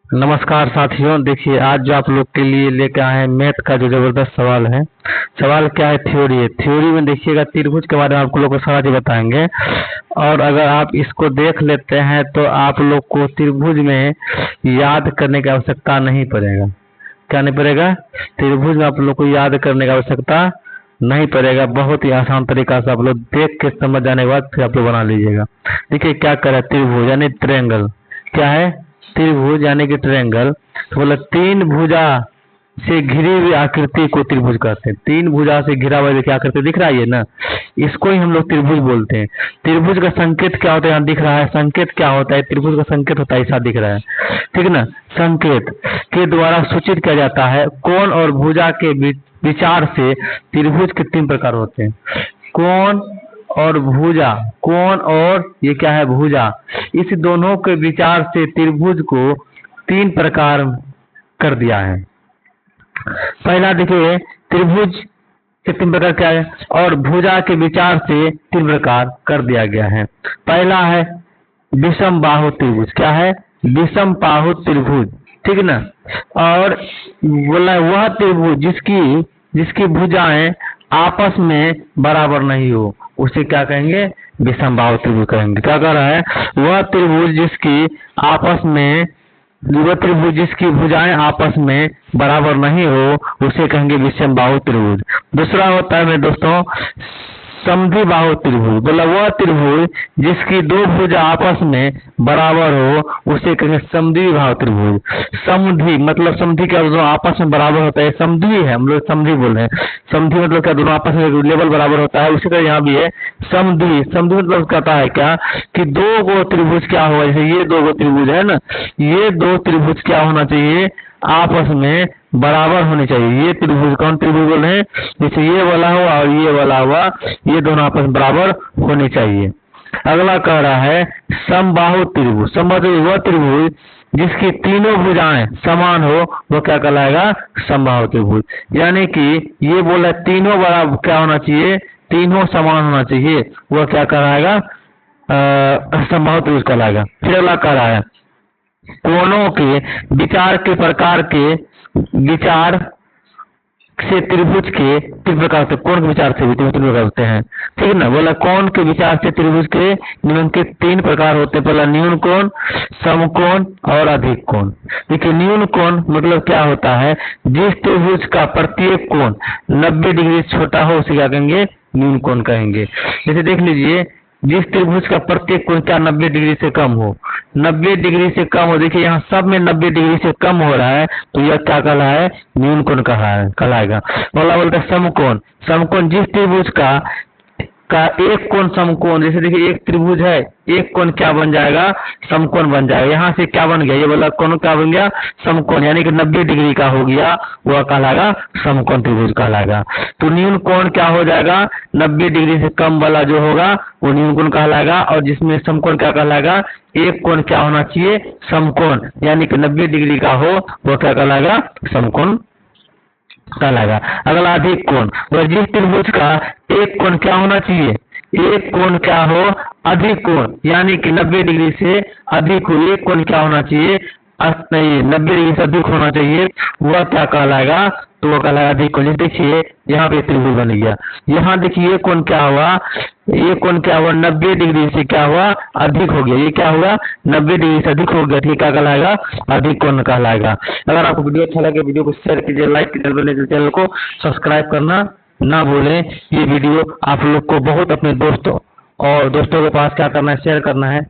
नमस्कार साथियों, देखिए आज जो आप लोग के लिए लेके आए हैं मैथ का जो जबरदस्त सवाल है। सवाल क्या है? थ्योरी है। थ्योरी में देखिएगा त्रिभुज के बारे में आपको लोग को सारा चीज बताएंगे। और अगर आप इसको देख लेते हैं तो आप लोग को त्रिभुज में याद करने की आवश्यकता नहीं पड़ेगा। क्या नहीं पड़ेगा? त्रिभुज में आप लोग को याद करने की आवश्यकता नहीं पड़ेगा। बहुत ही आसान तरीका से आप लोग देख के समझ जाने के बाद फिर आप लोग बना लीजिएगा। देखिए क्या करे, त्रिभुज यानी ट्रायंगल। क्या है? त्रिभुज यानी कि ट्रायंगल। तो बोला तीन भुजा से घिरी हुई आकृति को त्रिभुज कहते हैं। तीन भुजा से घिरा हुआ देखिए आकृति दिख रहा है ये ना, इसको ही हम लोग त्रिभुज बोलते हैं। त्रिभुज का संकेत क्या होता है? यहाँ दिख रहा है। संकेत क्या होता है? त्रिभुज का संकेत होता है ऐसा दिख रहा है, ठीक ना। संकेत के द्वारा सूचित किया जाता है। कोण और भुजा के विचार से त्रिभुज के तीन प्रकार होते हैं। कोण और भुजा, कोण और ये क्या है? भुजा। इस दोनों के विचार से त्रिभुज को तीन प्रकार कर दिया है। पहला देखिए, त्रिभुज के तीन प्रकार क्या है और भुजा के विचार से तीन प्रकार कर दिया गया है। पहला है विषम बाहु त्रिभुज। क्या है? विषम बाहु त्रिभुज, ठीक ना। और बोला वह त्रिभुज जिसकी भुजाएं आपस में बराबर नहीं हो, उसे क्या कहेंगे? विषम बाहु त्रिभुज कहेंगे। क्या कह रहा है? वह त्रिभुज जिसकी भुजाएं आपस में बराबर नहीं हो, उसे कहेंगे विषम बाहु त्रिभुज। दूसरा होता है मेरे दोस्तों समद्वि बाहु त्रिभुज। बोला वह त्रिभुज जिसकी दो भुजा आपस में बराबर हो, उसे कहेंगे समद्वि बाहु त्रिभुज। समद्वि मतलब समद्वि क्या? दोनों आपस में बराबर होता है, समद्वि है, हम लोग समद्वि बोल रहे हैं। समद्वि मतलब क्या? दोनों आपस में लेवल बराबर होता है। उसी तरह यहाँ भी है समद्वि। समद्वि मतलब कहता है क्या कि दो गो त्रिभुज क्या होगा? जैसे ये दो गो त्रिभुज है ना, ये दो त्रिभुज क्या होना चाहिए? आपस में बराबर होने चाहिए। ये त्रिभुज कौन त्रिभुज बोल रहे हैं? जैसे ये वाला हुआ और ये वाला हुआ, ये दोनों आपस में बराबर होने चाहिए। अगला कह रहा है समबाहु त्रिभुज। समबाहु वह त्रिभुज जिसकी तीनों भुजाएं समान हो, वो क्या कहलाएगा? समबाहु त्रिभुज। यानी कि ये बोला तीनों बराबर क्या होना चाहिए? तीनों समान होना चाहिए, वह क्या कहलाएगा? समबाहु त्रिभुज कहलाएगा। फिर अगला कह रहा है कोणों के विचार के प्रकार के विचार से त्रिभुज के तीन प्रकार से, कोण के विचार से भी तीन प्रकार होते हैं, ठीक है ना। बोला कोण के विचार से त्रिभुज के निम्नलिखित तीन प्रकार होते हैं। पहला न्यून कोण, समकोण और अधिक कोण। देखिए न्यून कोण मतलब क्या होता है? जिस त्रिभुज का प्रत्येक कोण 90 डिग्री छोटा हो उसे क्या कहेंगे? न्यून कोण कहेंगे। जैसे देख लीजिए, जिस त्रिभुज का प्रत्येक कोण क्या 90 डिग्री से कम हो, 90 डिग्री से कम हो। देखिए यहाँ सब में 90 डिग्री से कम हो रहा है, तो यह क्या कहला है? न्यून कोण कहलाएगा। बोलता है समकोण। समकोण जिस त्रिभुज का एक कोण समकोण, जैसे देखिए एक त्रिभुज है, एक कोण क्या बन जाएगा? समकोण बन जाएगा। यहाँ से क्या बन गया? ये बोला कोण क्या बन गया? समकोण, यानी कि 90 डिग्री का हो गया, वह कहलाएगा समकोण त्रिभुज कहलाएगा। तो न्यून कोण क्या हो जाएगा? 90 डिग्री से कम वाला जो होगा वो न्यून कोण कहलाएगा। और जिसमें समकोण क्या कहलाएगा? एक कोण क्या होना चाहिए? समकोण, यानी कि 90 डिग्री का हो, वो क्या कहलाएगा? समकोण कहलाएगा। अगला अधिक कोण। और जिस त्रिभुज का एक कोण क्या होना चाहिए? एक कोण क्या हो? अधिक कोण, यानी कि 90 डिग्री से अधिक हो। एक कोण क्या होना चाहिए? नहीं, 90 डिग्री से अधिक होना चाहिए, वह क्या कहलाएगा? तो वो कहलाएगा अधिक कोण। देखिए यहाँ पे त्रिभुज बन गया। यहाँ देखिए ये कोण क्या हुआ? ये कोण क्या हुआ? 90 डिग्री से क्या हुआ? अधिक हो गया। ये क्या हुआ? 90 डिग्री से अधिक हो गया, ठीक क्या कहलाएगा? अधिक कोण कहलाएगा। अगर आपको वीडियो अच्छा लगे, वीडियो को शेयर कीजिए, लाइक कीजिए, चैनल को सब्सक्राइब करना ना भूलें। ये वीडियो आप लोग को बहुत अपने दोस्तों के पास क्या करना है? शेयर करना है।